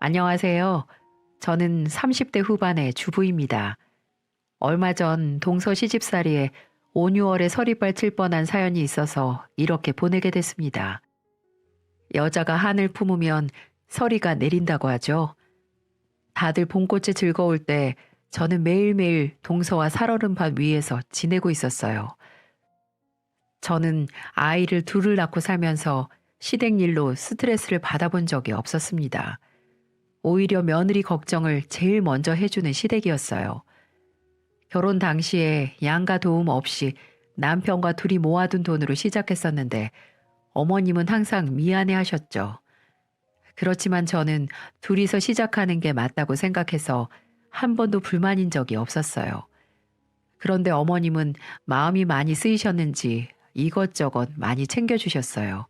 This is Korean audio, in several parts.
안녕하세요. 저는 30대 후반의 주부입니다. 얼마 전 동서 시집살이에 5, 6월에 서리발 칠 뻔한 사연이 있어서 이렇게 보내게 됐습니다. 여자가 한을 품으면 서리가 내린다고 하죠. 다들 봄꽃이 즐거울 때 저는 매일매일 동서와 살얼음판 위에서 지내고 있었어요. 저는 아이를 둘을 낳고 살면서 시댁 일로 스트레스를 받아본 적이 없었습니다. 오히려 며느리 걱정을 제일 먼저 해주는 시댁이었어요. 결혼 당시에 양가 도움 없이 남편과 둘이 모아둔 돈으로 시작했었는데 어머님은 항상 미안해 하셨죠. 그렇지만 저는 둘이서 시작하는 게 맞다고 생각해서 한 번도 불만인 적이 없었어요. 그런데 어머님은 마음이 많이 쓰이셨는지 이것저것 많이 챙겨주셨어요.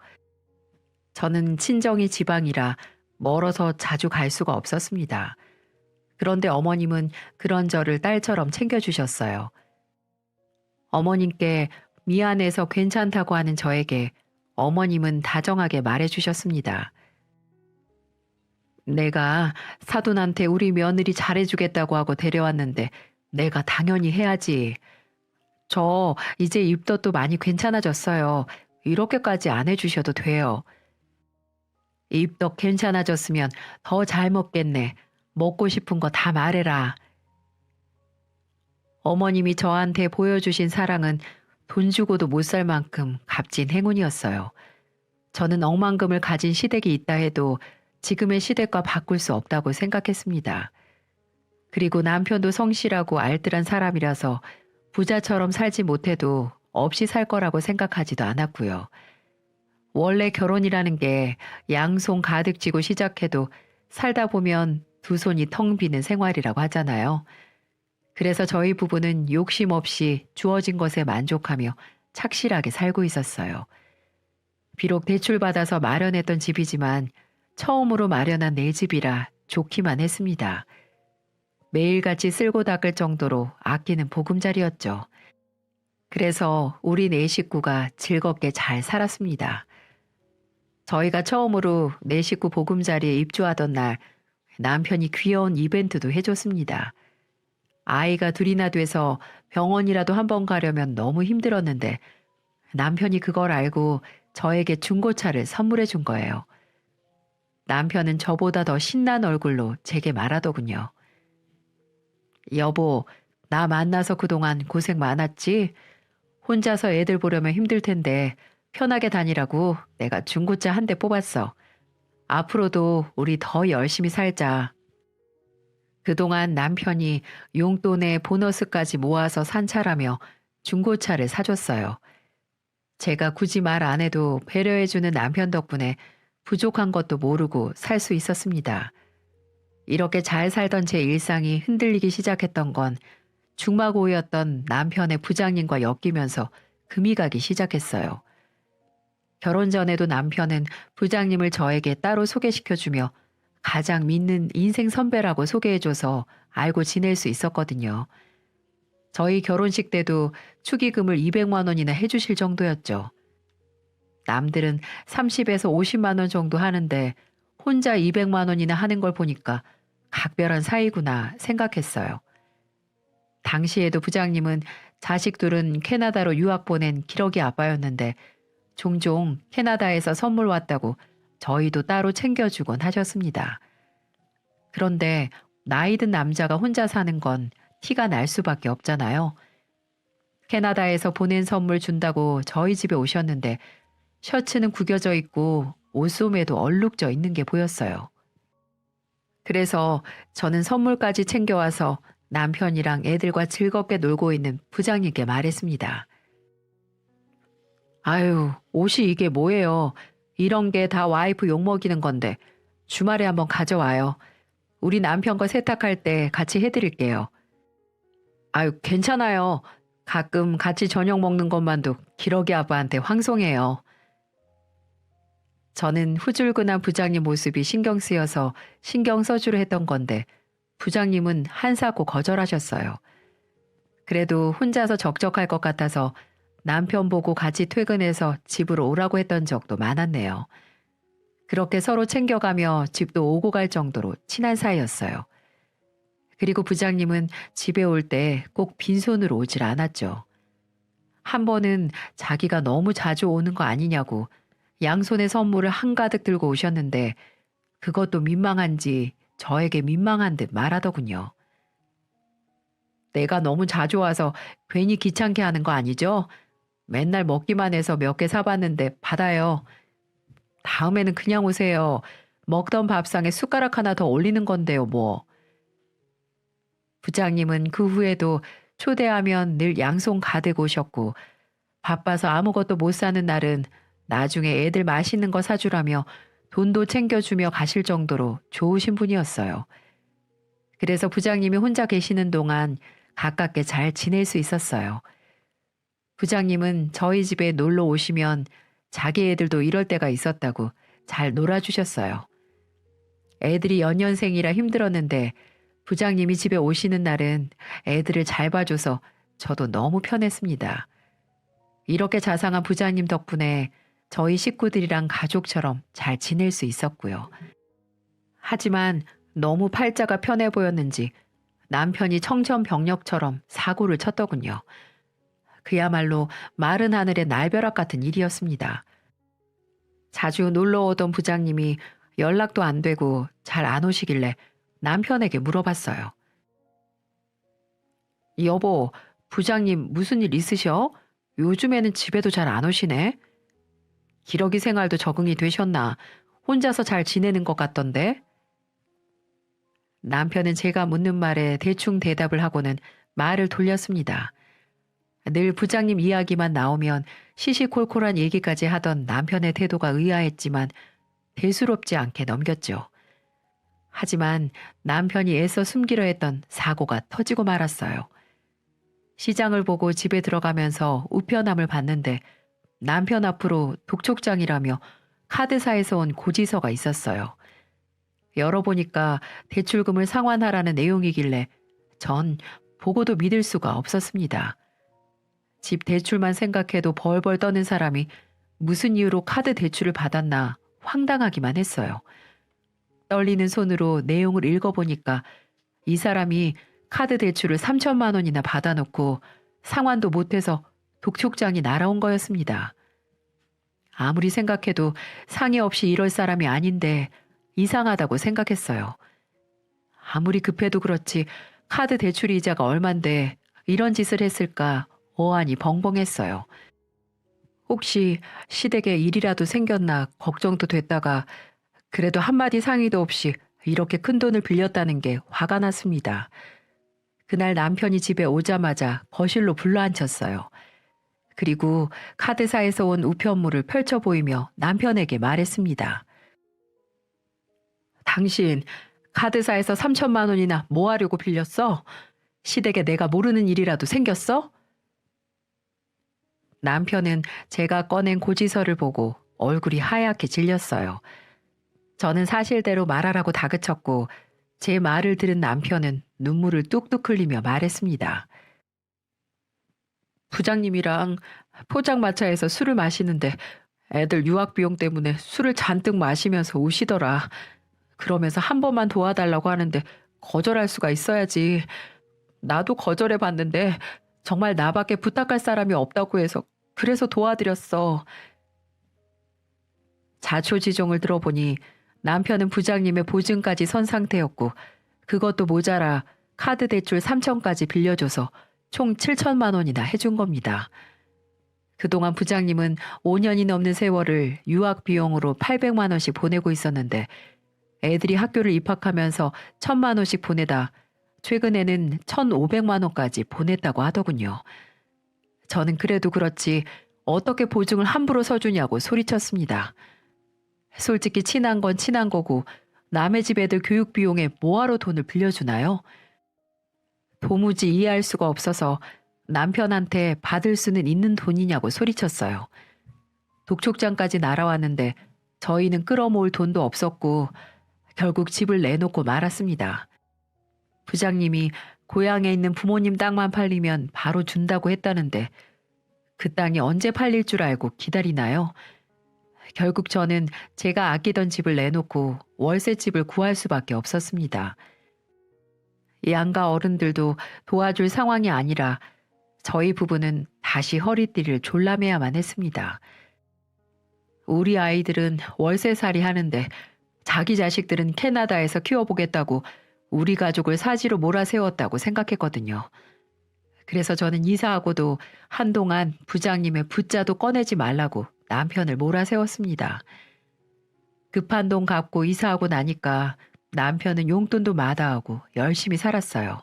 저는 친정이 지방이라 멀어서 자주 갈 수가 없었습니다. 그런데 어머님은 그런 저를 딸처럼 챙겨주셨어요. 어머님께 미안해서 괜찮다고 하는 저에게 어머님은 다정하게 말해주셨습니다. 내가 사돈한테 우리 며느리 잘해주겠다고 하고 데려왔는데 내가 당연히 해야지. 저 이제 입덧도 많이 괜찮아졌어요. 이렇게까지 안 해주셔도 돼요. 입덧 괜찮아졌으면 더 잘 먹겠네. 먹고 싶은 거 다 말해라. 어머님이 저한테 보여주신 사랑은 돈 주고도 못 살 만큼 값진 행운이었어요. 저는 억만금을 가진 시댁이 있다 해도 지금의 시댁과 바꿀 수 없다고 생각했습니다. 그리고 남편도 성실하고 알뜰한 사람이라서 부자처럼 살지 못해도 없이 살 거라고 생각하지도 않았고요. 원래 결혼이라는 게 양손 가득 쥐고 시작해도 살다 보면 두 손이 텅 비는 생활이라고 하잖아요. 그래서 저희 부부는 욕심 없이 주어진 것에 만족하며 착실하게 살고 있었어요. 비록 대출받아서 마련했던 집이지만 처음으로 마련한 내 집이라 좋기만 했습니다. 매일같이 쓸고 닦을 정도로 아끼는 보금자리였죠. 그래서 우리 네 식구가 즐겁게 잘 살았습니다. 저희가 처음으로 네 식구 보금자리에 입주하던 날 남편이 귀여운 이벤트도 해줬습니다. 아이가 둘이나 돼서 병원이라도 한번 가려면 너무 힘들었는데 남편이 그걸 알고 저에게 중고차를 선물해 준 거예요. 남편은 저보다 더 신난 얼굴로 제게 말하더군요. 여보, 나 만나서 그동안 고생 많았지? 혼자서 애들 보려면 힘들 텐데 편하게 다니라고 내가 중고차 한 대 뽑았어. 앞으로도 우리 더 열심히 살자. 그동안 남편이 용돈에 보너스까지 모아서 산 차라며 중고차를 사줬어요. 제가 굳이 말 안 해도 배려해주는 남편 덕분에 부족한 것도 모르고 살 수 있었습니다. 이렇게 잘 살던 제 일상이 흔들리기 시작했던 건 중마고이였던 남편의 부장님과 엮이면서 금이 가기 시작했어요. 결혼 전에도 남편은 부장님을 저에게 따로 소개시켜주며 가장 믿는 인생 선배라고 소개해줘서 알고 지낼 수 있었거든요. 저희 결혼식 때도 축의금을 200만 원이나 해주실 정도였죠. 남들은 30에서 50만 원 정도 하는데 혼자 200만 원이나 하는 걸 보니까 각별한 사이구나 생각했어요. 당시에도 부장님은 자식들은 캐나다로 유학 보낸 기러기 아빠였는데 종종 캐나다에서 선물 왔다고 저희도 따로 챙겨주곤 하셨습니다. 그런데 나이 든 남자가 혼자 사는 건 티가 날 수밖에 없잖아요. 캐나다에서 보낸 선물 준다고 저희 집에 오셨는데 셔츠는 구겨져 있고 옷소매도 얼룩져 있는 게 보였어요. 그래서 저는 선물까지 챙겨와서 남편이랑 애들과 즐겁게 놀고 있는 부장님께 말했습니다. 아유, 옷이 이게 뭐예요? 이런 게 다 와이프 욕먹이는 건데 주말에 한번 가져와요. 우리 남편 거 세탁할 때 같이 해드릴게요. 아유, 괜찮아요. 가끔 같이 저녁 먹는 것만도 기러기 아빠한테 황송해요. 저는 후줄근한 부장님 모습이 신경 쓰여서 신경 써주려 했던 건데 부장님은 한사코 거절하셨어요. 그래도 혼자서 적적할 것 같아서 남편 보고 같이 퇴근해서 집으로 오라고 했던 적도 많았네요. 그렇게 서로 챙겨가며 집도 오고 갈 정도로 친한 사이였어요. 그리고 부장님은 집에 올 때 꼭 빈손으로 오질 않았죠. 한 번은 자기가 너무 자주 오는 거 아니냐고 양손에 선물을 한가득 들고 오셨는데 그것도 민망한지 저에게 민망한 듯 말하더군요. 내가 너무 자주 와서 괜히 귀찮게 하는 거 아니죠? 맨날 먹기만 해서 몇 개 사봤는데 받아요. 다음에는 그냥 오세요. 먹던 밥상에 숟가락 하나 더 올리는 건데요, 뭐. 부장님은 그 후에도 초대하면 늘 양손 가득 오셨고 바빠서 아무것도 못 사는 날은 나중에 애들 맛있는 거 사주라며 돈도 챙겨주며 가실 정도로 좋으신 분이었어요. 그래서 부장님이 혼자 계시는 동안 가깝게 잘 지낼 수 있었어요. 부장님은 저희 집에 놀러 오시면 자기 애들도 이럴 때가 있었다고 잘 놀아주셨어요. 애들이 연년생이라 힘들었는데 부장님이 집에 오시는 날은 애들을 잘 봐줘서 저도 너무 편했습니다. 이렇게 자상한 부장님 덕분에 저희 식구들이랑 가족처럼 잘 지낼 수 있었고요. 하지만 너무 팔자가 편해 보였는지 남편이 청천벽력처럼 사고를 쳤더군요. 그야말로 마른 하늘의 날벼락 같은 일이었습니다. 자주 놀러 오던 부장님이 연락도 안 되고 잘 안 오시길래 남편에게 물어봤어요. 여보, 부장님 무슨 일 있으셔? 요즘에는 집에도 잘 안 오시네. 기러기 생활도 적응이 되셨나? 혼자서 잘 지내는 것 같던데? 남편은 제가 묻는 말에 대충 대답을 하고는 말을 돌렸습니다. 늘 부장님 이야기만 나오면 시시콜콜한 얘기까지 하던 남편의 태도가 의아했지만 대수롭지 않게 넘겼죠. 하지만 남편이 애써 숨기려 했던 사고가 터지고 말았어요. 시장을 보고 집에 들어가면서 우편함을 봤는데 남편 앞으로 독촉장이라며 카드사에서 온 고지서가 있었어요. 열어보니까 대출금을 상환하라는 내용이길래 전 보고도 믿을 수가 없었습니다. 집 대출만 생각해도 벌벌 떠는 사람이 무슨 이유로 카드 대출을 받았나 황당하기만 했어요. 떨리는 손으로 내용을 읽어보니까 이 사람이 카드 대출을 3천만 원이나 받아놓고 상환도 못해서 독촉장이 날아온 거였습니다. 아무리 생각해도 상의 없이 이럴 사람이 아닌데 이상하다고 생각했어요. 아무리 급해도 그렇지 카드 대출 이자가 얼만데 이런 짓을 했을까 어안이 벙벙했어요. 혹시 시댁에 일이라도 생겼나 걱정도 됐다가 그래도 한마디 상의도 없이 이렇게 큰 돈을 빌렸다는 게 화가 났습니다. 그날 남편이 집에 오자마자 거실로 불러앉혔어요. 그리고 카드사에서 온 우편물을 펼쳐 보이며 남편에게 말했습니다. 당신 카드사에서 3천만 원이나 뭐 하려고 빌렸어? 시댁에 내가 모르는 일이라도 생겼어? 남편은 제가 꺼낸 고지서를 보고 얼굴이 하얗게 질렸어요. 저는 사실대로 말하라고 다그쳤고 제 말을 들은 남편은 눈물을 뚝뚝 흘리며 말했습니다. 부장님이랑 포장마차에서 술을 마시는데 애들 유학 비용 때문에 술을 잔뜩 마시면서 우시더라. 그러면서 한 번만 도와달라고 하는데 거절할 수가 있어야지. 나도 거절해 봤는데 정말 나밖에 부탁할 사람이 없다고 해서 그래서 도와드렸어. 자초지종을 들어보니 남편은 부장님의 보증까지 선 상태였고 그것도 모자라 카드 대출 3천까지 빌려줘서 총 7천만 원이나 해준 겁니다. 그동안 부장님은 5년이 넘는 세월을 유학 비용으로 800만 원씩 보내고 있었는데 애들이 학교를 입학하면서 1,000만 원씩 보내다 최근에는 1,500만 원까지 보냈다고 하더군요. 저는 그래도 그렇지 어떻게 보증을 함부로 서주냐고 소리쳤습니다. 솔직히 친한 건 친한 거고 남의 집 애들 교육 비용에 뭐하러 돈을 빌려주나요? 도무지 이해할 수가 없어서 남편한테 받을 수는 있는 돈이냐고 소리쳤어요. 독촉장까지 날아왔는데 저희는 끌어모을 돈도 없었고 결국 집을 내놓고 말았습니다. 부장님이 고향에 있는 부모님 땅만 팔리면 바로 준다고 했다는데 그 땅이 언제 팔릴 줄 알고 기다리나요? 결국 저는 제가 아끼던 집을 내놓고 월세집을 구할 수밖에 없었습니다. 양가 어른들도 도와줄 상황이 아니라 저희 부부는 다시 허리띠를 졸라매야만 했습니다. 우리 아이들은 월세살이 하는데 자기 자식들은 캐나다에서 키워보겠다고 우리 가족을 사지로 몰아세웠다고 생각했거든요. 그래서 저는 이사하고도 한동안 부장님의 붙자도 꺼내지 말라고 남편을 몰아세웠습니다. 급한 돈 갚고 이사하고 나니까 남편은 용돈도 마다하고 열심히 살았어요.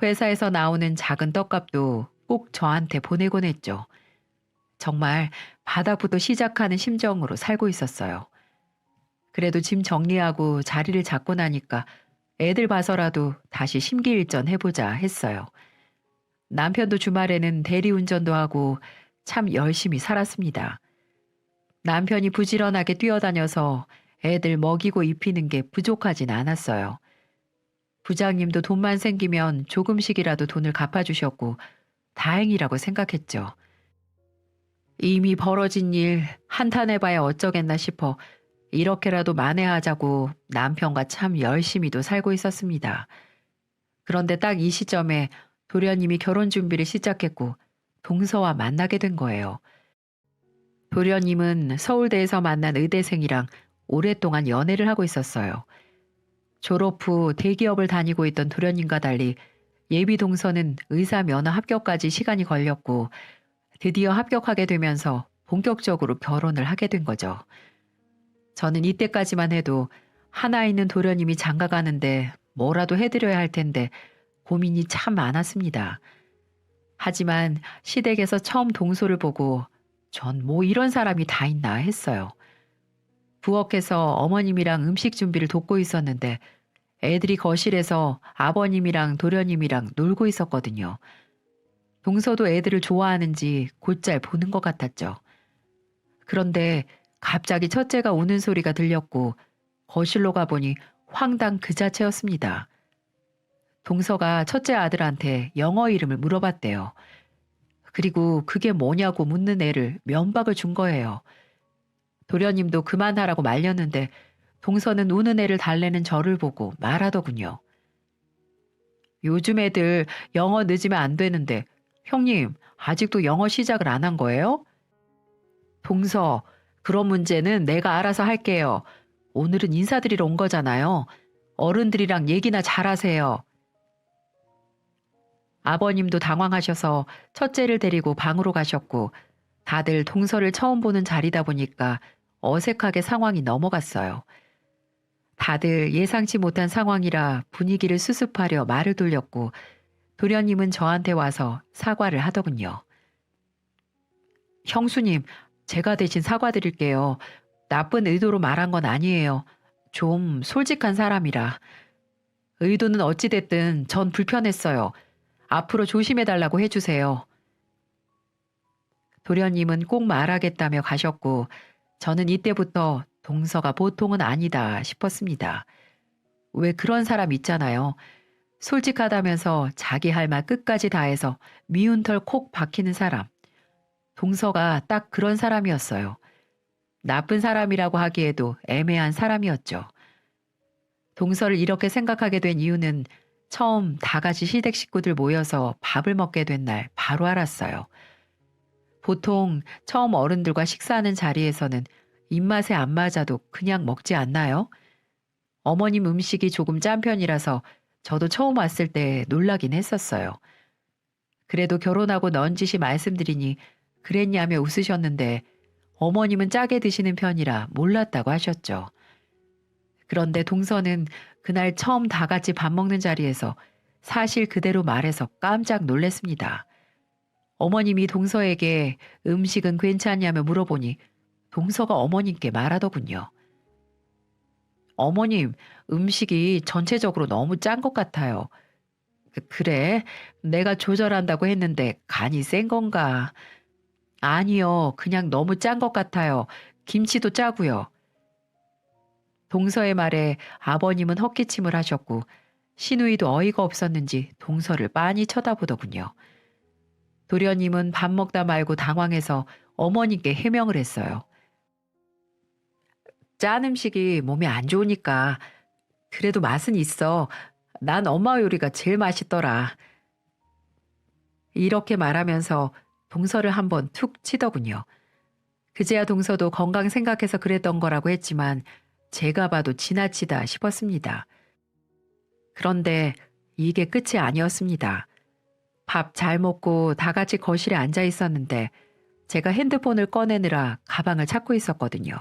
회사에서 나오는 작은 떡값도 꼭 저한테 보내곤 했죠. 정말 바닥부터 시작하는 심정으로 살고 있었어요. 그래도 짐 정리하고 자리를 잡고 나니까 애들 봐서라도 다시 심기일전 해보자 했어요. 남편도 주말에는 대리운전도 하고 참 열심히 살았습니다. 남편이 부지런하게 뛰어다녀서 애들 먹이고 입히는 게 부족하진 않았어요. 부장님도 돈만 생기면 조금씩이라도 돈을 갚아주셨고 다행이라고 생각했죠. 이미 벌어진 일 한탄해봐야 어쩌겠나 싶어 이렇게라도 만회하자고 남편과 참 열심히도 살고 있었습니다. 그런데 딱 이 시점에 도련님이 결혼 준비를 시작했고 동서와 만나게 된 거예요. 도련님은 서울대에서 만난 의대생이랑 오랫동안 연애를 하고 있었어요. 졸업 후 대기업을 다니고 있던 도련님과 달리 예비 동서는 의사 면허 합격까지 시간이 걸렸고 드디어 합격하게 되면서 본격적으로 결혼을 하게 된 거죠. 저는 이때까지만 해도 하나 있는 도련님이 장가가는데 뭐라도 해드려야 할 텐데 고민이 참 많았습니다. 하지만 시댁에서 처음 동서를 보고 전 뭐 이런 사람이 다 있나 했어요. 부엌에서 어머님이랑 음식 준비를 돕고 있었는데 애들이 거실에서 아버님이랑 도련님이랑 놀고 있었거든요. 동서도 애들을 좋아하는지 곧잘 보는 것 같았죠. 그런데 갑자기 첫째가 우는 소리가 들렸고 거실로 가보니 황당 그 자체였습니다. 동서가 첫째 아들한테 영어 이름을 물어봤대요. 그리고 그게 뭐냐고 묻는 애를 면박을 준 거예요. 도련님도 그만하라고 말렸는데 동서는 우는 애를 달래는 저를 보고 말하더군요. 요즘 애들 영어 늦으면 안 되는데 형님 아직도 영어 시작을 안 한 거예요? 동서, 그런 문제는 내가 알아서 할게요. 오늘은 인사드리러 온 거잖아요. 어른들이랑 얘기나 잘하세요. 아버님도 당황하셔서 첫째를 데리고 방으로 가셨고 다들 동서를 처음 보는 자리다 보니까 어색하게 상황이 넘어갔어요. 다들 예상치 못한 상황이라 분위기를 수습하려 말을 돌렸고 도련님은 저한테 와서 사과를 하더군요. 형수님, 제가 대신 사과드릴게요. 나쁜 의도로 말한 건 아니에요. 좀 솔직한 사람이라. 의도는 어찌됐든 전 불편했어요. 앞으로 조심해달라고 해주세요. 도련님은 꼭 말하겠다며 가셨고 저는 이때부터 동서가 보통은 아니다 싶었습니다. 왜 그런 사람 있잖아요. 솔직하다면서 자기 할 말 끝까지 다해서 미운 털 콕 박히는 사람. 동서가 딱 그런 사람이었어요. 나쁜 사람이라고 하기에도 애매한 사람이었죠. 동서를 이렇게 생각하게 된 이유는 처음 다 같이 시댁 식구들 모여서 밥을 먹게 된 날 바로 알았어요. 보통 처음 어른들과 식사하는 자리에서는 입맛에 안 맞아도 그냥 먹지 않나요? 어머님 음식이 조금 짠 편이라서 저도 처음 왔을 때 놀라긴 했었어요. 그래도 결혼하고 넌지시 말씀드리니 그랬냐며 웃으셨는데 어머님은 짜게 드시는 편이라 몰랐다고 하셨죠. 그런데 동서는 그날 처음 다 같이 밥 먹는 자리에서 사실 그대로 말해서 깜짝 놀랐습니다. 어머님이 동서에게 음식은 괜찮냐며 물어보니 동서가 어머님께 말하더군요. 어머님, 음식이 전체적으로 너무 짠 것 같아요. 그래? 내가 조절한다고 했는데 간이 센 건가? 아니요, 그냥 너무 짠 것 같아요. 김치도 짜고요. 동서의 말에 아버님은 헛기침을 하셨고 시누이도 어이가 없었는지 동서를 빤히 쳐다보더군요. 도련님은 밥 먹다 말고 당황해서 어머님께 해명을 했어요. 짠 음식이 몸에 안 좋으니까. 그래도 맛은 있어. 난 엄마 요리가 제일 맛있더라. 이렇게 말하면서 동서를 한번 툭 치더군요. 그제야 동서도 건강 생각해서 그랬던 거라고 했지만 제가 봐도 지나치다 싶었습니다. 그런데 이게 끝이 아니었습니다. 밥 잘 먹고 다 같이 거실에 앉아 있었는데 제가 핸드폰을 꺼내느라 가방을 찾고 있었거든요.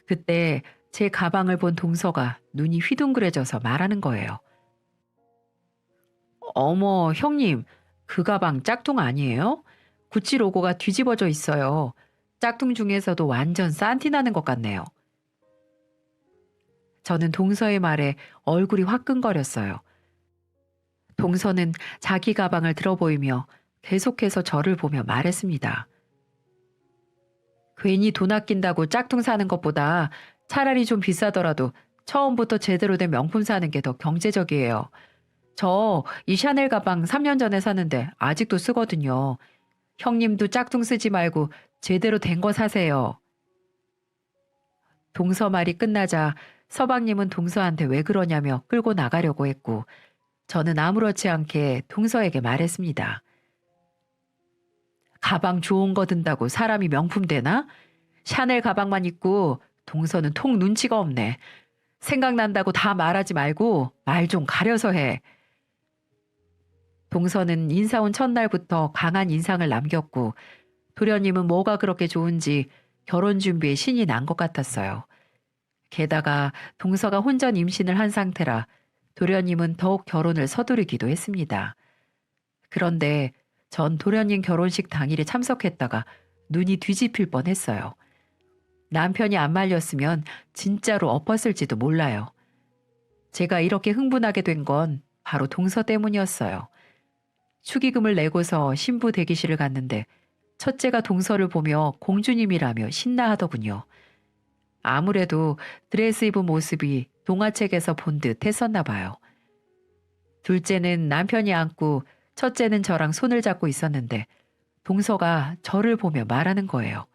그때 제 가방을 본 동서가 눈이 휘둥그레져서 말하는 거예요. 어머, 형님, 그 가방 짝퉁 아니에요? 구찌 로고가 뒤집어져 있어요. 짝퉁 중에서도 완전 싼티 나는 것 같네요. 저는 동서의 말에 얼굴이 화끈거렸어요. 동서는 자기 가방을 들어보이며 계속해서 저를 보며 말했습니다. 괜히 돈 아낀다고 짝퉁 사는 것보다 차라리 좀 비싸더라도 처음부터 제대로 된 명품 사는 게 더 경제적이에요. 저 이 샤넬 가방 3년 전에 샀는데 아직도 쓰거든요. 형님도 짝퉁 쓰지 말고 제대로 된 거 사세요. 동서 말이 끝나자 서방님은 동서한테 왜 그러냐며 끌고 나가려고 했고 저는 아무렇지 않게 동서에게 말했습니다. 가방 좋은 거 든다고 사람이 명품 되나? 샤넬 가방만 입고 동서는 통 눈치가 없네. 생각난다고 다 말하지 말고 말 좀 가려서 해. 동서는 인사 온 첫날부터 강한 인상을 남겼고 도련님은 뭐가 그렇게 좋은지 결혼 준비에 신이 난 것 같았어요. 게다가 동서가 혼전 임신을 한 상태라 도련님은 더욱 결혼을 서두르기도 했습니다. 그런데 전 도련님 결혼식 당일에 참석했다가 눈이 뒤집힐 뻔했어요. 남편이 안 말렸으면 진짜로 엎었을지도 몰라요. 제가 이렇게 흥분하게 된 건 바로 동서 때문이었어요. 축의금을 내고서 신부 대기실을 갔는데 첫째가 동서를 보며 공주님이라며 신나하더군요. 아무래도 드레스 입은 모습이 동화책에서 본 듯 했었나 봐요. 둘째는 남편이 안고 첫째는 저랑 손을 잡고 있었는데 동서가 저를 보며 말하는 거예요.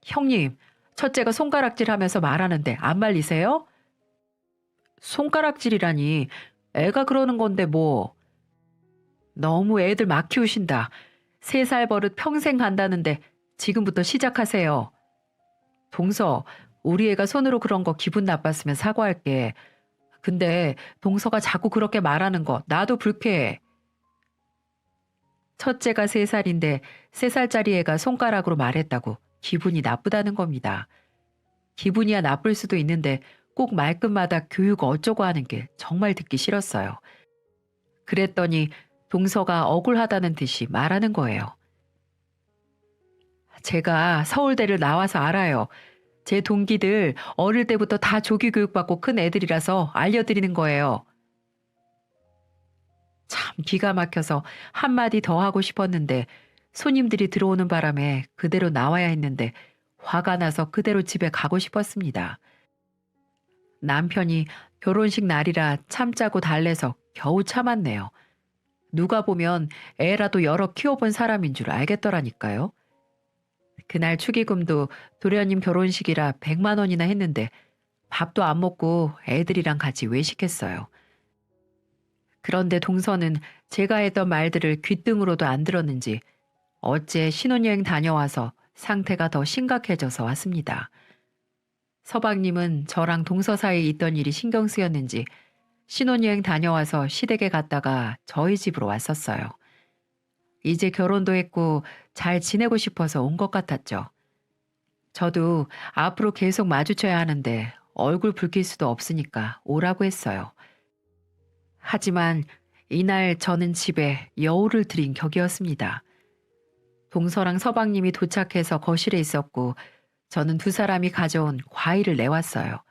형님, 첫째가 손가락질 하면서 말하는데 안 말리세요? 손가락질이라니 애가 그러는 건데 뭐. 너무 애들 막 키우신다. 3살 버릇 평생 간다는데 지금부터 시작하세요. 동서, 우리 애가 손으로 그런 거 기분 나빴으면 사과할게. 근데 동서가 자꾸 그렇게 말하는 거 나도 불쾌해. 첫째가 3살인데 3살짜리 애가 손가락으로 말했다고 기분이 나쁘다는 겁니다. 기분이야 나쁠 수도 있는데 꼭 말끝마다 교육 어쩌고 하는 게 정말 듣기 싫었어요. 그랬더니 동서가 억울하다는 듯이 말하는 거예요. 제가 서울대를 나와서 알아요. 제 동기들 어릴 때부터 다 조기 교육받고 큰 애들이라서 알려드리는 거예요. 참 기가 막혀서 한마디 더 하고 싶었는데 손님들이 들어오는 바람에 그대로 나와야 했는데 화가 나서 그대로 집에 가고 싶었습니다. 남편이 결혼식 날이라 참자고 달래서 겨우 참았네요. 누가 보면 애라도 여러 키워본 사람인 줄 알겠더라니까요. 그날 축의금도 도련님 결혼식이라 100만 원이나 했는데 밥도 안 먹고 애들이랑 같이 외식했어요. 그런데 동서는 제가 했던 말들을 귓등으로도 안 들었는지 어째 신혼여행 다녀와서 상태가 더 심각해져서 왔습니다. 서방님은 저랑 동서 사이에 있던 일이 신경 쓰였는지 신혼여행 다녀와서 시댁에 갔다가 저희 집으로 왔었어요. 이제 결혼도 했고 잘 지내고 싶어서 온 것 같았죠. 저도 앞으로 계속 마주쳐야 하는데 얼굴 붉힐 수도 없으니까 오라고 했어요. 하지만 이날 저는 집에 여우를 들인 격이었습니다. 동서랑 서방님이 도착해서 거실에 있었고 저는 두 사람이 가져온 과일을 내왔어요.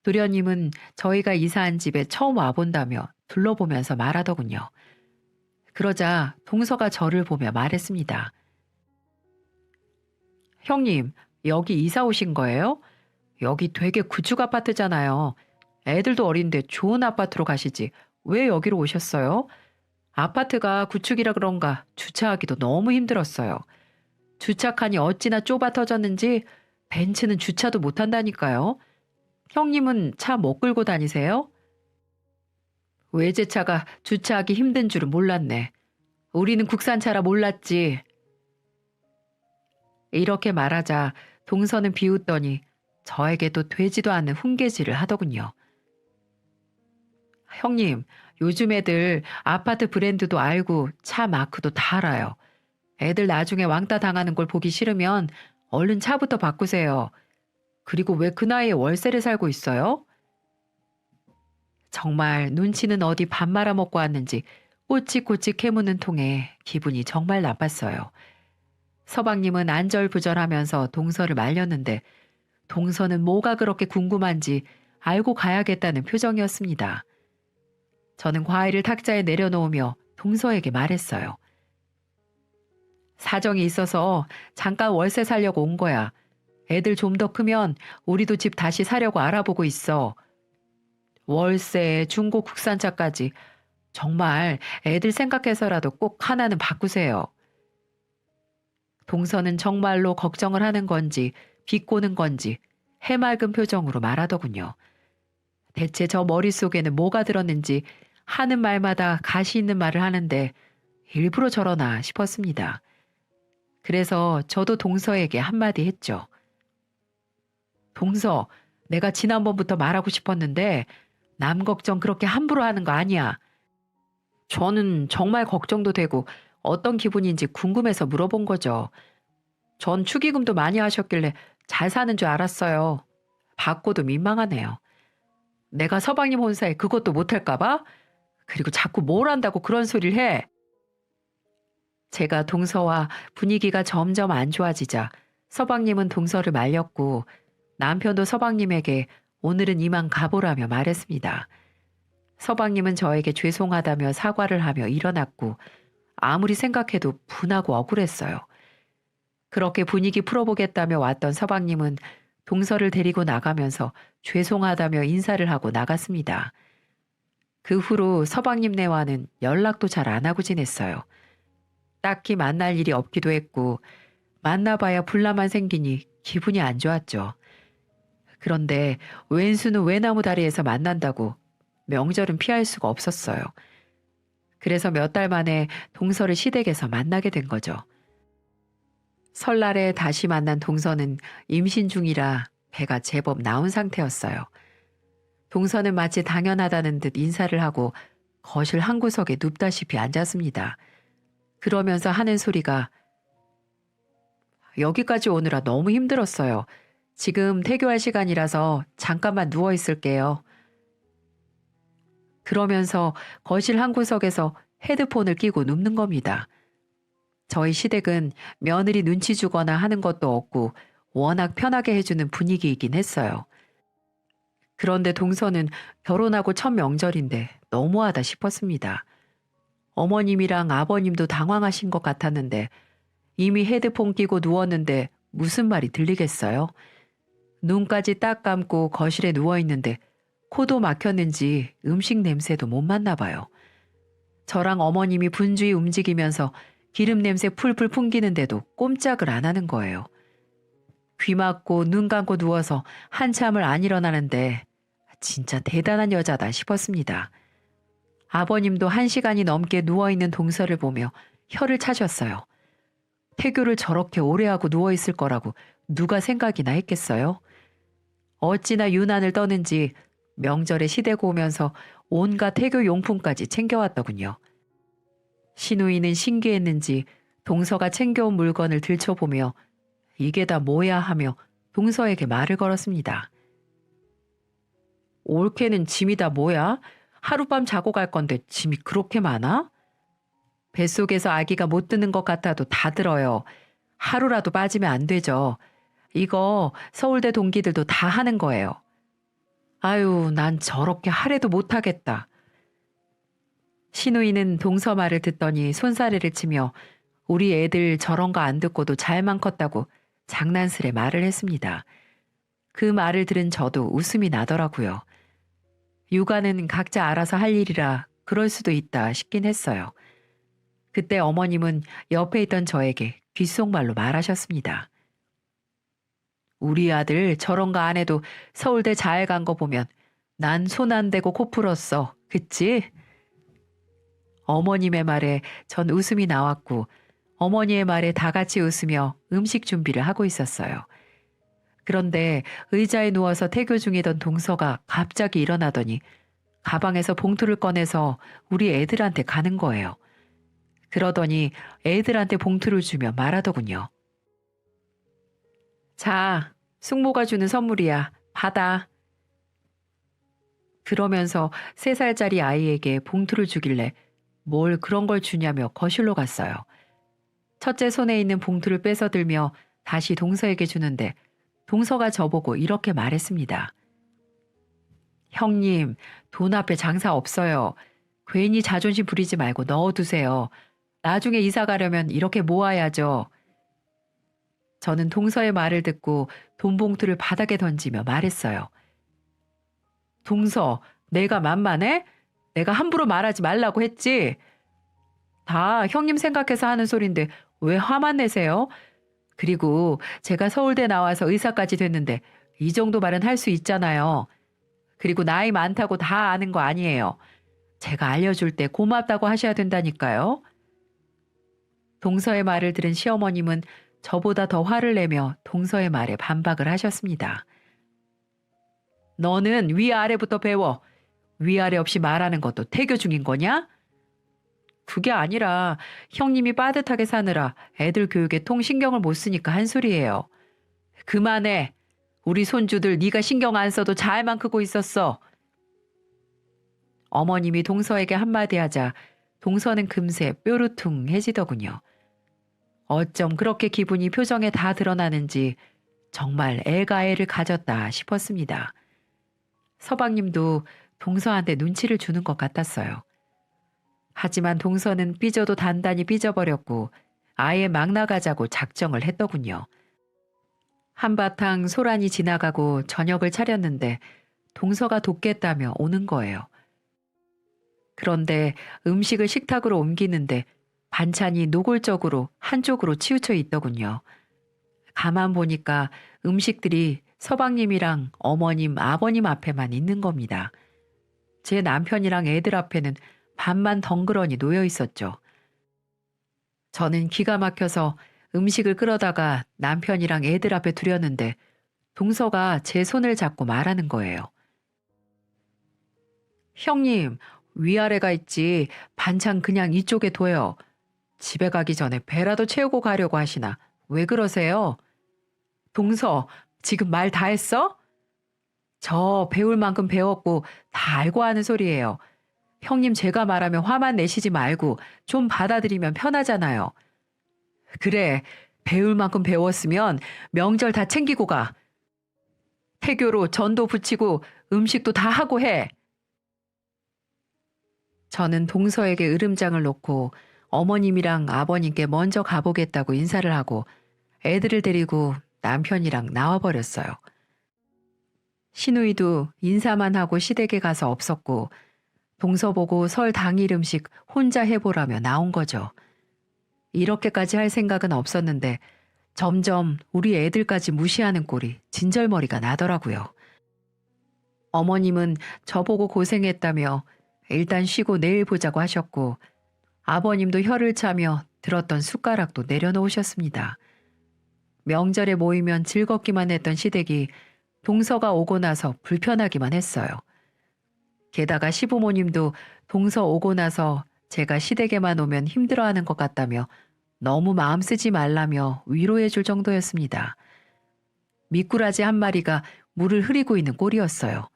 도련님은 저희가 이사한 집에 처음 와본다며 둘러보면서 말하더군요. 그러자 동서가 저를 보며 말했습니다. 형님, 여기 이사 오신 거예요? 여기 되게 구축 아파트잖아요. 애들도 어린데 좋은 아파트로 가시지. 왜 여기로 오셨어요? 아파트가 구축이라 그런가 주차하기도 너무 힘들었어요. 주차칸이 어찌나 좁아 터졌는지 벤츠는 주차도 못한다니까요. 형님은 차 못 끌고 다니세요? 외제차가 주차하기 힘든 줄은 몰랐네. 우리는 국산차라 몰랐지. 이렇게 말하자 동서는 비웃더니 저에게도 되지도 않는 훈계질을 하더군요. 형님, 요즘 애들 아파트 브랜드도 알고 차 마크도 다 알아요. 애들 나중에 왕따 당하는 걸 보기 싫으면 얼른 차부터 바꾸세요. 그리고 왜 그 나이에 월세를 살고 있어요? 정말 눈치는 어디 밥 말아먹고 왔는지 꼬치꼬치 캐묻는 통에 기분이 정말 나빴어요. 서방님은 안절부절하면서 동서를 말렸는데 동서는 뭐가 그렇게 궁금한지 알고 가야겠다는 표정이었습니다. 저는 과일을 탁자에 내려놓으며 동서에게 말했어요. 사정이 있어서 잠깐 월세 살려고 온 거야. 애들 좀 더 크면 우리도 집 다시 사려고 알아보고 있어. 월세, 중고 국산차까지 정말 애들 생각해서라도 꼭 하나는 바꾸세요. 동서는 정말로 걱정을 하는 건지 비꼬는 건지 해맑은 표정으로 말하더군요. 대체 저 머릿속에는 뭐가 들었는지 하는 말마다 가시 있는 말을 하는데 일부러 저러나 싶었습니다. 그래서 저도 동서에게 한마디 했죠. 동서, 내가 지난번부터 말하고 싶었는데 남 걱정 그렇게 함부로 하는 거 아니야. 저는 정말 걱정도 되고 어떤 기분인지 궁금해서 물어본 거죠. 전 축의금도 많이 하셨길래 잘 사는 줄 알았어요. 받고도 민망하네요. 내가 서방님 혼사에 그것도 못할까 봐? 그리고 자꾸 뭘 한다고 그런 소리를 해. 제가 동서와 분위기가 점점 안 좋아지자 서방님은 동서를 말렸고 남편도 서방님에게 오늘은 이만 가보라며 말했습니다. 서방님은 저에게 죄송하다며 사과를 하며 일어났고 아무리 생각해도 분하고 억울했어요. 그렇게 분위기 풀어보겠다며 왔던 서방님은 동서를 데리고 나가면서 죄송하다며 인사를 하고 나갔습니다. 그 후로 서방님네와는 연락도 잘 안 하고 지냈어요. 딱히 만날 일이 없기도 했고 만나봐야 불나만 생기니 기분이 안 좋았죠. 그런데 왼수는 외나무 다리에서 만난다고 명절은 피할 수가 없었어요. 그래서 몇 달 만에 동서를 시댁에서 만나게 된 거죠. 설날에 다시 만난 동서는 임신 중이라 배가 제법 나온 상태였어요. 동서는 마치 당연하다는 듯 인사를 하고 거실 한 구석에 눕다시피 앉았습니다. 그러면서 하는 소리가 여기까지 오느라 너무 힘들었어요. 지금 퇴교할 시간이라서 잠깐만 누워 있을게요. 그러면서 거실 한 구석에서 헤드폰을 끼고 눕는 겁니다. 저희 시댁은 며느리 눈치 주거나 하는 것도 없고 워낙 편하게 해주는 분위기이긴 했어요. 그런데 동서는 결혼하고 첫 명절인데 너무하다 싶었습니다. 어머님이랑 아버님도 당황하신 것 같았는데 이미 헤드폰 끼고 누웠는데 무슨 말이 들리겠어요? 눈까지 딱 감고 거실에 누워있는데 코도 막혔는지 음식 냄새도 못 맡나 봐요. 저랑 어머님이 분주히 움직이면서 기름 냄새 풀풀 풍기는데도 꼼짝을 안 하는 거예요. 귀 막고 눈 감고 누워서 한참을 안 일어나는데 진짜 대단한 여자다 싶었습니다. 아버님도 1시간이 넘게 누워있는 동서를 보며 혀를 차셨어요. 태교를 저렇게 오래 하고 누워있을 거라고 누가 생각이나 했겠어요? 어찌나 유난을 떠는지 명절에 시댁 오면서 온갖 태교 용품까지 챙겨왔더군요. 시누이는 신기했는지 동서가 챙겨온 물건을 들춰보며 이게 다 뭐야 하며 동서에게 말을 걸었습니다. 올케는 짐이 다 뭐야? 하룻밤 자고 갈 건데 짐이 그렇게 많아? 뱃속에서 아기가 못 드는 것 같아도 다 들어요. 하루라도 빠지면 안 되죠. 이거 서울대 동기들도 다 하는 거예요. 아유, 난 저렇게 하래도 못하겠다. 시누이는 동서 말을 듣더니 손사래를 치며 우리 애들 저런 거 안 듣고도 잘만 컸다고 장난스레 말을 했습니다. 그 말을 들은 저도 웃음이 나더라고요. 육아는 각자 알아서 할 일이라 그럴 수도 있다 싶긴 했어요. 그때 어머님은 옆에 있던 저에게 귓속말로 말하셨습니다. 우리 아들 저런 거 안 해도 서울대 잘 간 거 보면 난 손 안 대고 코 풀었어. 그치? 어머님의 말에 전 웃음이 나왔고 어머니의 말에 다 같이 웃으며 음식 준비를 하고 있었어요. 그런데 의자에 누워서 태교 중이던 동서가 갑자기 일어나더니 가방에서 봉투를 꺼내서 우리 애들한테 가는 거예요. 그러더니 애들한테 봉투를 주며 말하더군요. 자, 숙모가 주는 선물이야. 받아. 그러면서 3살짜리 아이에게 봉투를 주길래 뭘 그런 걸 주냐며 거실로 갔어요. 첫째 손에 있는 봉투를 뺏어 들며 다시 동서에게 주는데 동서가 저보고 이렇게 말했습니다. 형님, 돈 앞에 장사 없어요. 괜히 자존심 부리지 말고 넣어두세요. 나중에 이사 가려면 이렇게 모아야죠. 저는 동서의 말을 듣고 돈 봉투를 바닥에 던지며 말했어요. 동서, 내가 만만해? 내가 함부로 말하지 말라고 했지? 다 형님 생각해서 하는 소린데 왜 화만 내세요? 그리고 제가 서울대 나와서 의사까지 됐는데 이 정도 말은 할 수 있잖아요. 그리고 나이 많다고 다 아는 거 아니에요. 제가 알려줄 때 고맙다고 하셔야 된다니까요. 동서의 말을 들은 시어머님은 저보다 더 화를 내며 동서의 말에 반박을 하셨습니다. 너는 위아래부터 배워. 위아래 없이 말하는 것도 태교 중인 거냐? 그게 아니라 형님이 빠듯하게 사느라 애들 교육에 통 신경을 못 쓰니까 한 소리예요. 그만해. 우리 손주들 네가 신경 안 써도 잘만 크고 있었어. 어머님이 동서에게 한마디 하자 동서는 금세 뾰루퉁해지더군요. 어쩜 그렇게 기분이 표정에 다 드러나는지 정말 애가 애를 가졌다 싶었습니다. 서방님도 동서한테 눈치를 주는 것 같았어요. 하지만 동서는 삐져도 단단히 삐져버렸고 아예 막 나가자고 작정을 했더군요. 한바탕 소란이 지나가고 저녁을 차렸는데 동서가 돕겠다며 오는 거예요. 그런데 음식을 식탁으로 옮기는데 반찬이 노골적으로 한쪽으로 치우쳐 있더군요. 가만 보니까 음식들이 서방님이랑 어머님, 아버님 앞에만 있는 겁니다. 제 남편이랑 애들 앞에는 반만 덩그러니 놓여 있었죠. 저는 기가 막혀서 음식을 끌어다가 남편이랑 애들 앞에 두려는데 동서가 제 손을 잡고 말하는 거예요. 형님, 위아래가 있지 반찬 그냥 이쪽에 둬요. 집에 가기 전에 배라도 채우고 가려고 하시나 왜 그러세요? 동서, 지금 말 다 했어? 저 배울 만큼 배웠고 다 알고 하는 소리예요. 형님 제가 말하면 화만 내시지 말고 좀 받아들이면 편하잖아요. 그래, 배울 만큼 배웠으면 명절 다 챙기고 가. 태교로 전도 붙이고 음식도 다 하고 해. 저는 동서에게 으름장을 놓고 어머님이랑 아버님께 먼저 가보겠다고 인사를 하고 애들을 데리고 남편이랑 나와버렸어요. 시누이도 인사만 하고 시댁에 가서 없었고 동서 보고 설 당일 음식 혼자 해보라며 나온 거죠. 이렇게까지 할 생각은 없었는데 점점 우리 애들까지 무시하는 꼴이 진절머리가 나더라고요. 어머님은 저보고 고생했다며 일단 쉬고 내일 보자고 하셨고 아버님도 혀를 차며 들었던 숟가락도 내려놓으셨습니다. 명절에 모이면 즐겁기만 했던 시댁이 동서가 오고 나서 불편하기만 했어요. 게다가 시부모님도 동서 오고 나서 제가 시댁에만 오면 힘들어하는 것 같다며 너무 마음 쓰지 말라며 위로해 줄 정도였습니다. 미꾸라지 한 마리가 물을 흐리고 있는 꼴이었어요.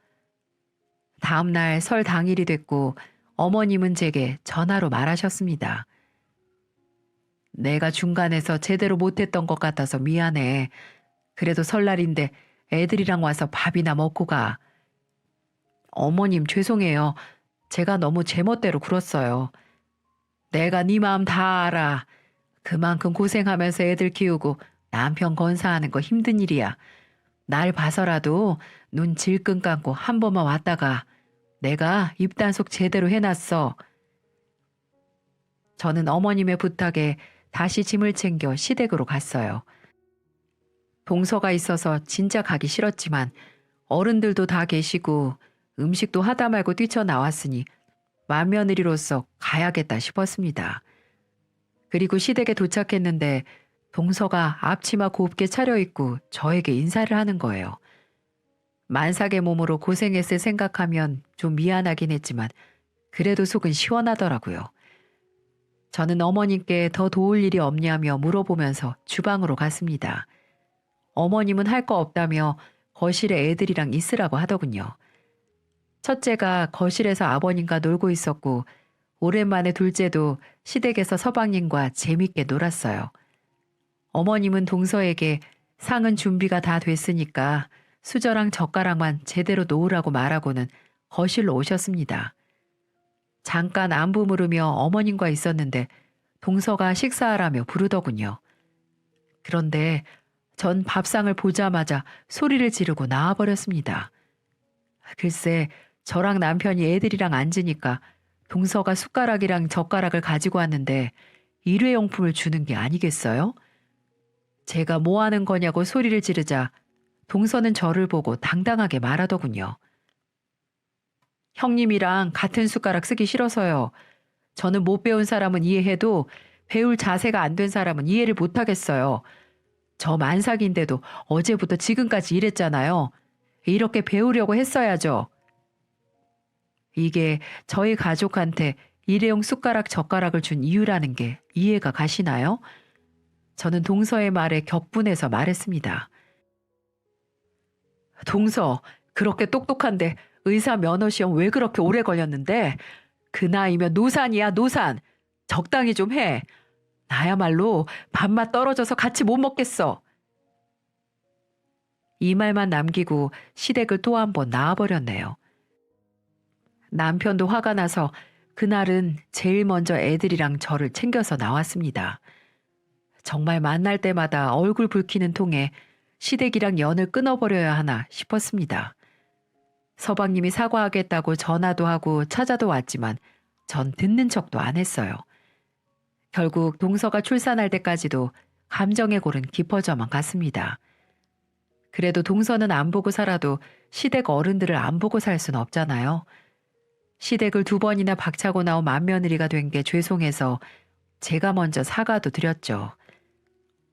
다음 날 설 당일이 됐고 어머님은 제게 전화로 말하셨습니다. 내가 중간에서 제대로 못했던 것 같아서 미안해. 그래도 설날인데 애들이랑 와서 밥이나 먹고 가. 어머님 죄송해요. 제가 너무 제멋대로 굴었어요. 내가 네 마음 다 알아. 그만큼 고생하면서 애들 키우고 남편 건사하는 거 힘든 일이야. 날 봐서라도 눈 질끈 감고 한 번만 왔다가 내가 입단속 제대로 해놨어. 저는 어머님의 부탁에 다시 짐을 챙겨 시댁으로 갔어요. 동서가 있어서 진짜 가기 싫었지만 어른들도 다 계시고 음식도 하다 말고 뛰쳐나왔으니 맏며느리로서 가야겠다 싶었습니다. 그리고 시댁에 도착했는데 동서가 앞치마 곱게 차려입고 저에게 인사를 하는 거예요. 만삭의 몸으로 고생했을 생각하면 좀 미안하긴 했지만 그래도 속은 시원하더라고요. 저는 어머님께 더 도울 일이 없냐며 물어보면서 주방으로 갔습니다. 어머님은 할 거 없다며 거실에 애들이랑 있으라고 하더군요. 첫째가 거실에서 아버님과 놀고 있었고 오랜만에 둘째도 시댁에서 서방님과 재밌게 놀았어요. 어머님은 동서에게 상은 준비가 다 됐으니까 수저랑 젓가락만 제대로 놓으라고 말하고는 거실로 오셨습니다. 잠깐 안부 물으며 어머님과 있었는데 동서가 식사하라며 부르더군요. 그런데 전 밥상을 보자마자 소리를 지르고 나와버렸습니다. 글쎄 저랑 남편이 애들이랑 앉으니까 동서가 숟가락이랑 젓가락을 가지고 왔는데 일회용품을 주는 게 아니겠어요? 제가 뭐 하는 거냐고 소리를 지르자 동서는 저를 보고 당당하게 말하더군요. 형님이랑 같은 숟가락 쓰기 싫어서요. 저는 못 배운 사람은 이해해도 배울 자세가 안 된 사람은 이해를 못 하겠어요. 저 만삭인데도 어제부터 지금까지 일했잖아요. 이렇게 배우려고 했어야죠. 이게 저희 가족한테 일회용 숟가락 젓가락을 준 이유라는 게 이해가 가시나요? 저는 동서의 말에 격분해서 말했습니다. 동서, 그렇게 똑똑한데 의사 면허 시험 왜 그렇게 오래 걸렸는데? 그 나이면 노산이야, 노산. 적당히 좀 해. 나야말로 밥맛 떨어져서 같이 못 먹겠어. 이 말만 남기고 시댁을 또 한 번 나와버렸네요. 남편도 화가 나서 그날은 제일 먼저 애들이랑 저를 챙겨서 나왔습니다. 정말 만날 때마다 얼굴 붉히는 통에 시댁이랑 연을 끊어버려야 하나 싶었습니다. 서방님이 사과하겠다고 전화도 하고 찾아도 왔지만 전 듣는 척도 안 했어요. 결국 동서가 출산할 때까지도 감정의 골은 깊어져만 갔습니다. 그래도 동서는 안 보고 살아도 시댁 어른들을 안 보고 살 순 없잖아요. 시댁을 2번이나 박차고 나온 맏며느리가 된 게 죄송해서 제가 먼저 사과도 드렸죠.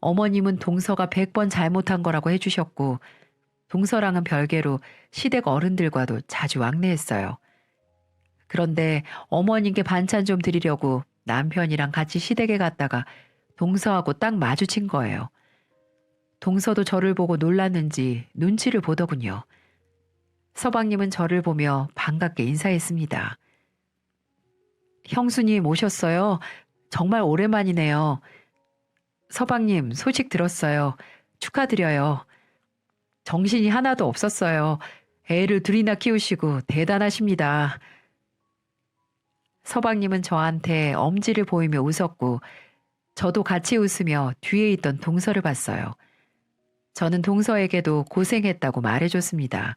어머님은 동서가 100번 잘못한 거라고 해주셨고 동서랑은 별개로 시댁 어른들과도 자주 왕래했어요. 그런데 어머님께 반찬 좀 드리려고 남편이랑 같이 시댁에 갔다가 동서하고 딱 마주친 거예요. 동서도 저를 보고 놀랐는지 눈치를 보더군요. 서방님은 저를 보며 반갑게 인사했습니다. 형수님 오셨어요? 정말 오랜만이네요. 서방님 소식 들었어요. 축하드려요. 정신이 하나도 없었어요. 애를 둘이나 키우시고 대단하십니다. 서방님은 저한테 엄지를 보이며 웃었고 저도 같이 웃으며 뒤에 있던 동서를 봤어요. 저는 동서에게도 고생했다고 말해줬습니다.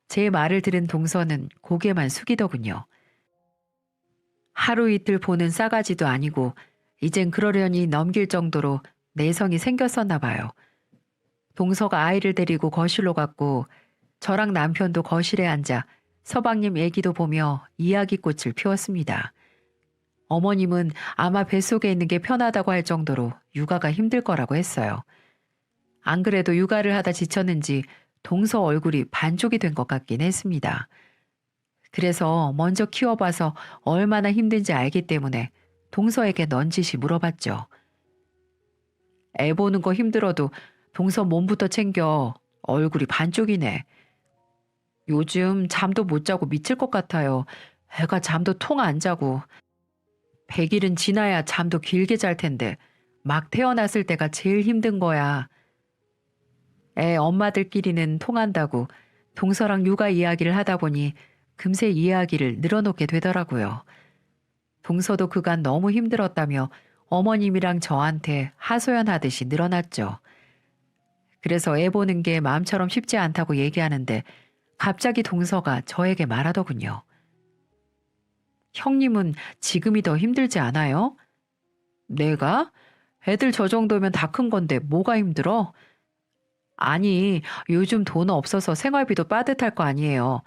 제 말을 들은 동서는 고개만 숙이더군요. 하루 이틀 보는 싸가지도 아니고 이젠 그러려니 넘길 정도로 내성이 생겼었나 봐요. 동서가 아이를 데리고 거실로 갔고 저랑 남편도 거실에 앉아 서방님 얘기도 보며 이야기꽃을 피웠습니다. 어머님은 아마 뱃속에 있는 게 편하다고 할 정도로 육아가 힘들 거라고 했어요. 안 그래도 육아를 하다 지쳤는지 동서 얼굴이 반쪽이 된 것 같긴 했습니다. 그래서 먼저 키워봐서 얼마나 힘든지 알기 때문에 동서에게 넌지시 물어봤죠. 애 보는 거 힘들어도 동서 몸부터 챙겨. 얼굴이 반쪽이네. 요즘 잠도 못 자고 미칠 것 같아요. 애가 잠도 통 안 자고. 100일은 지나야 잠도 길게 잘 텐데 막 태어났을 때가 제일 힘든 거야. 애 엄마들끼리는 통한다고 동서랑 육아 이야기를 하다 보니 금세 이야기를 늘어놓게 되더라고요. 동서도 그간 너무 힘들었다며 어머님이랑 저한테 하소연하듯이 늘어났죠. 그래서 애 보는 게 마음처럼 쉽지 않다고 얘기하는데 갑자기 동서가 저에게 말하더군요. 형님은 지금이 더 힘들지 않아요? 내가? 애들 저 정도면 다 큰 건데 뭐가 힘들어? 아니, 요즘 돈 없어서 생활비도 빠듯할 거 아니에요.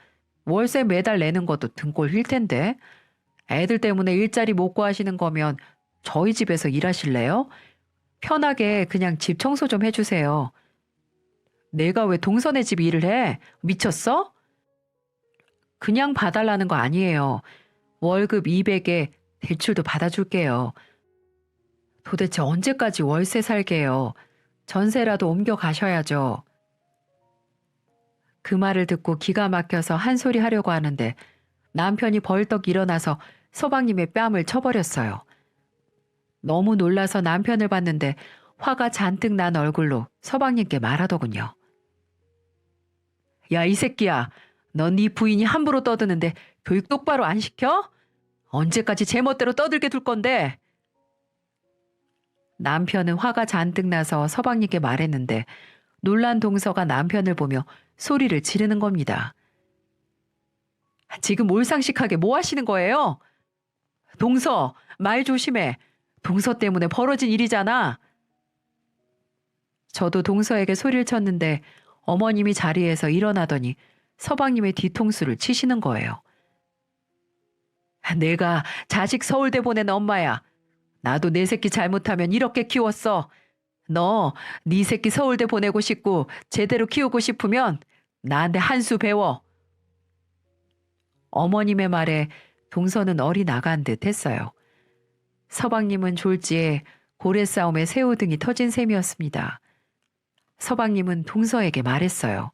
월세 매달 내는 것도 등골 휠 텐데. 애들 때문에 일자리 못 구하시는 거면 저희 집에서 일하실래요? 편하게 그냥 집 청소 좀 해주세요. 내가 왜 동선의 집 일을 해? 미쳤어? 그냥 봐달라는 거 아니에요. 월급 200에 대출도 받아줄게요. 도대체 언제까지 월세 살게요? 전세라도 옮겨 가셔야죠. 그 말을 듣고 기가 막혀서 한 소리 하려고 하는데 남편이 벌떡 일어나서 서방님의 뺨을 쳐버렸어요. 너무 놀라서 남편을 봤는데 화가 잔뜩 난 얼굴로 서방님께 말하더군요. 야, 이 새끼야. 넌 네 부인이 함부로 떠드는데 교육 똑바로 안 시켜? 언제까지 제멋대로 떠들게 둘 건데? 남편은 화가 잔뜩 나서 서방님께 말했는데 놀란 동서가 남편을 보며 소리를 지르는 겁니다. 지금 몰상식하게 뭐 하시는 거예요? 동서, 말 조심해. 동서 때문에 벌어진 일이잖아. 저도 동서에게 소리를 쳤는데 어머님이 자리에서 일어나더니 서방님의 뒤통수를 치시는 거예요. 내가 자식 서울대 보낸 엄마야. 나도 내 새끼 잘못하면 이렇게 키웠어. 너, 네 새끼 서울대 보내고 싶고 제대로 키우고 싶으면 나한테 한 수 배워. 어머님의 말에 동서는 어리 나간 듯 했어요. 서방님은 졸지에 고래 싸움에 새우등이 터진 셈이었습니다. 서방님은 동서에게 말했어요.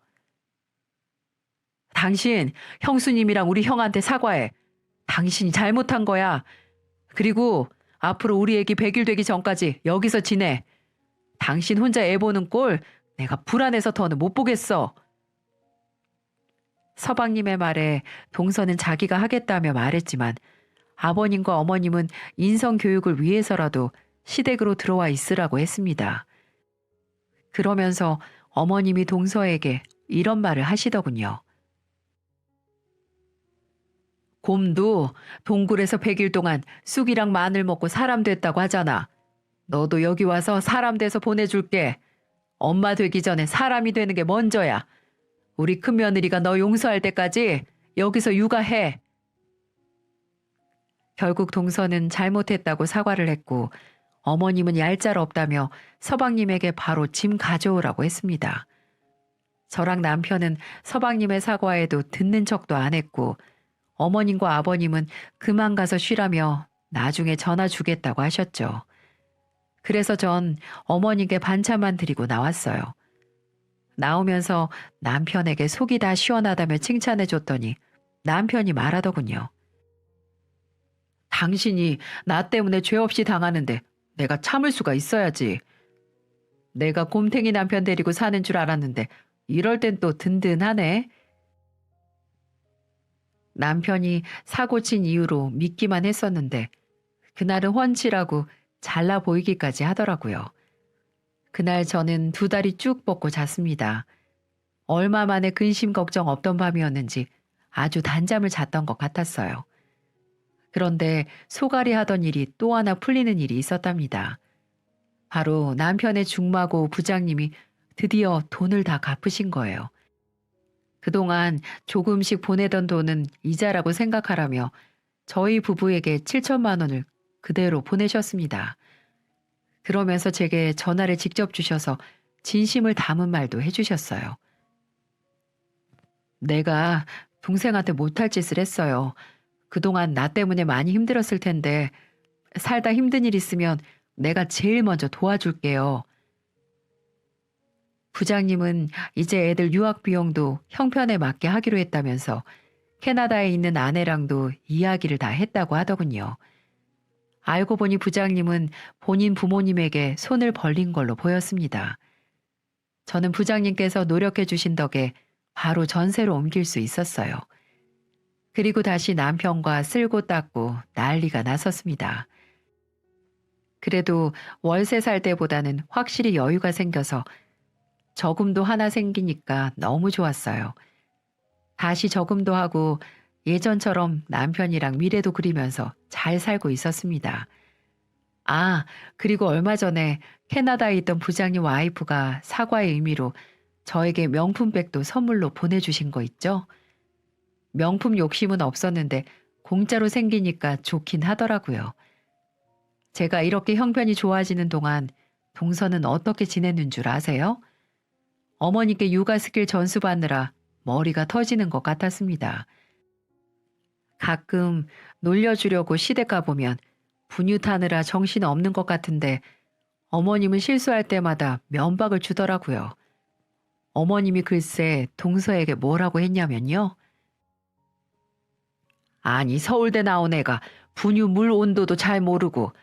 당신, 형수님이랑 우리 형한테 사과해. 당신이 잘못한 거야. 그리고 앞으로 우리 애기 100일 되기 전까지 여기서 지내. 당신 혼자 애 보는 꼴 내가 불안해서 더는 못 보겠어. 서방님의 말에 동서는 자기가 하겠다며 말했지만 아버님과 어머님은 인성교육을 위해서라도 시댁으로 들어와 있으라고 했습니다. 그러면서 어머님이 동서에게 이런 말을 하시더군요. 곰도 동굴에서 100일 동안 쑥이랑 마늘 먹고 사람 됐다고 하잖아. 너도 여기 와서 사람 돼서 보내줄게. 엄마 되기 전에 사람이 되는 게 먼저야. 우리 큰며느리가 너 용서할 때까지 여기서 육아해. 결국 동서는 잘못했다고 사과를 했고 어머님은 얄짤없다며 서방님에게 바로 짐 가져오라고 했습니다. 저랑 남편은 서방님의 사과에도 듣는 척도 안 했고 어머님과 아버님은 그만 가서 쉬라며 나중에 전화 주겠다고 하셨죠. 그래서 전 어머니께 반찬만 드리고 나왔어요. 나오면서 남편에게 속이 다 시원하다며 칭찬해 줬더니 남편이 말하더군요. 당신이 나 때문에 죄 없이 당하는데 내가 참을 수가 있어야지. 내가 곰탱이 남편 데리고 사는 줄 알았는데 이럴 땐 또 든든하네. 남편이 사고 친 이후로 믿기만 했었는데 그날은 훤칠하고 잘나 보이기까지 하더라고요. 그날 저는 2다리 쭉 뻗고 잤습니다. 얼마 만에 근심 걱정 없던 밤이었는지 아주 단잠을 잤던 것 같았어요. 그런데 소갈이 하던 일이 또 하나 풀리는 일이 있었답니다. 바로 남편의 중마고 부장님이 드디어 돈을 다 갚으신 거예요. 그동안 조금씩 보내던 돈은 이자라고 생각하라며 저희 부부에게 7천만 원을 그대로 보내셨습니다. 그러면서 제게 전화를 직접 주셔서 진심을 담은 말도 해주셨어요. 내가 동생한테 못할 짓을 했어요. 그동안 나 때문에 많이 힘들었을 텐데 살다 힘든 일 있으면 내가 제일 먼저 도와줄게요. 부장님은 이제 애들 유학 비용도 형편에 맞게 하기로 했다면서 캐나다에 있는 아내랑도 이야기를 다 했다고 하더군요. 알고 보니 부장님은 본인 부모님에게 손을 벌린 걸로 보였습니다. 저는 부장님께서 노력해 주신 덕에 바로 전세로 옮길 수 있었어요. 그리고 다시 남편과 쓸고 닦고 난리가 났었습니다. 그래도 월세 살 때보다는 확실히 여유가 생겨서 저금도 하나 생기니까 너무 좋았어요. 다시 저금도 하고 예전처럼 남편이랑 미래도 그리면서 잘 살고 있었습니다. 아, 그리고 얼마 전에 캐나다에 있던 부장님 와이프가 사과의 의미로 저에게 명품백도 선물로 보내주신 거 있죠? 명품 욕심은 없었는데 공짜로 생기니까 좋긴 하더라고요. 제가 이렇게 형편이 좋아지는 동안 동서는 어떻게 지냈는 줄 아세요? 어머니께 육아 스킬 전수받느라 머리가 터지는 것 같았습니다. 가끔 놀려주려고 시댁 가보면 분유 타느라 정신 없는 것 같은데 어머님은 실수할 때마다 면박을 주더라고요. 어머님이 글쎄 동서에게 뭐라고 했냐면요. 아니 서울대 나온 애가 분유 물 온도도 잘 모르고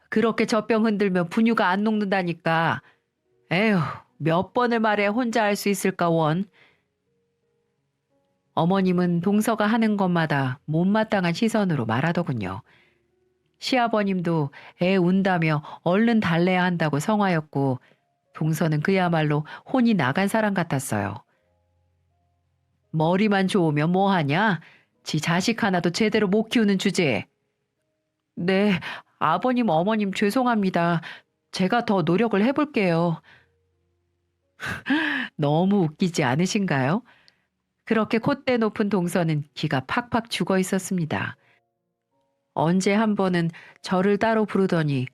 그렇게 젖병 흔들면 분유가 안 녹는다니까. 에휴, 몇 번을 말해 혼자 할 수 있을까 원. 어머님은 동서가 하는 것마다 못마땅한 시선으로 말하더군요. 시아버님도 애 운다며 얼른 달래야 한다고 성화였고 동서는 그야말로 혼이 나간 사람 같았어요. 머리만 좋으면 뭐하냐? 지 자식 하나도 제대로 못 키우는 주제에. 네, 아버님, 어머님 죄송합니다. 제가 더 노력을 해볼게요. 너무 웃기지 않으신가요? 그렇게 콧대 높은 동서는 기가 팍팍 죽어 있었습니다. 언제 한 번은 저를 따로 부르더니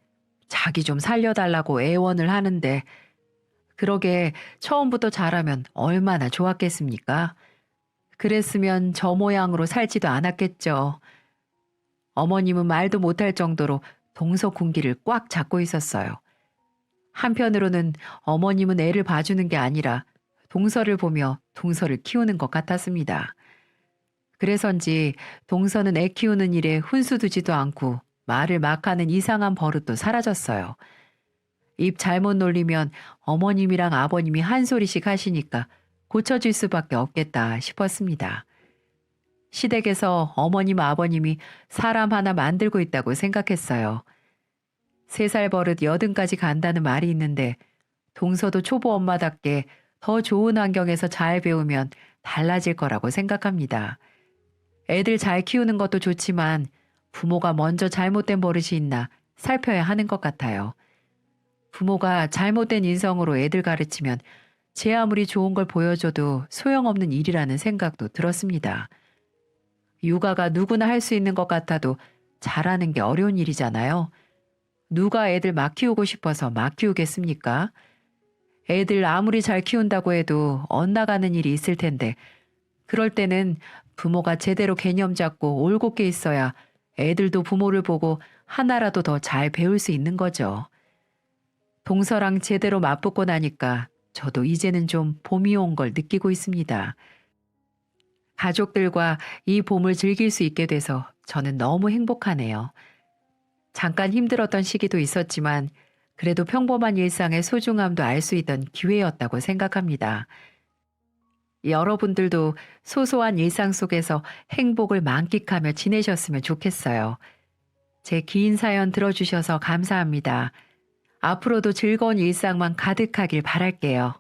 자기 좀 살려달라고 애원을 하는데 그러게 처음부터 잘하면 얼마나 좋았겠습니까? 그랬으면 저 모양으로 살지도 않았겠죠. 어머님은 말도 못할 정도로 동서 군기를 꽉 잡고 있었어요. 한편으로는 어머님은 애를 봐주는 게 아니라 동서를 보며 동서를 키우는 것 같았습니다. 그래서인지 동서는 애 키우는 일에 훈수 두지도 않고 말을 막 하는 이상한 버릇도 사라졌어요. 입 잘못 놀리면 어머님이랑 아버님이 한 소리씩 하시니까 고쳐질 수밖에 없겠다 싶었습니다. 시댁에서 어머님 아버님이 사람 하나 만들고 있다고 생각했어요. 3살 버릇 80까지 간다는 말이 있는데 동서도 초보 엄마답게 더 좋은 환경에서 잘 배우면 달라질 거라고 생각합니다. 애들 잘 키우는 것도 좋지만 부모가 먼저 잘못된 버릇이 있나 살펴야 하는 것 같아요. 부모가 잘못된 인성으로 애들 가르치면 제 아무리 좋은 걸 보여줘도 소용없는 일이라는 생각도 들었습니다. 육아가 누구나 할 수 있는 것 같아도 잘하는 게 어려운 일이잖아요. 누가 애들 막 키우고 싶어서 막 키우겠습니까? 애들 아무리 잘 키운다고 해도 엇나가는 일이 있을 텐데 그럴 때는 부모가 제대로 개념 잡고 올곧게 있어야 애들도 부모를 보고 하나라도 더 잘 배울 수 있는 거죠. 동서랑 제대로 맞붙고 나니까 저도 이제는 좀 봄이 온 걸 느끼고 있습니다. 가족들과 이 봄을 즐길 수 있게 돼서 저는 너무 행복하네요. 잠깐 힘들었던 시기도 있었지만 그래도 평범한 일상의 소중함도 알 수 있던 기회였다고 생각합니다. 여러분들도 소소한 일상 속에서 행복을 만끽하며 지내셨으면 좋겠어요. 제 긴 사연 들어주셔서 감사합니다. 앞으로도 즐거운 일상만 가득하길 바랄게요.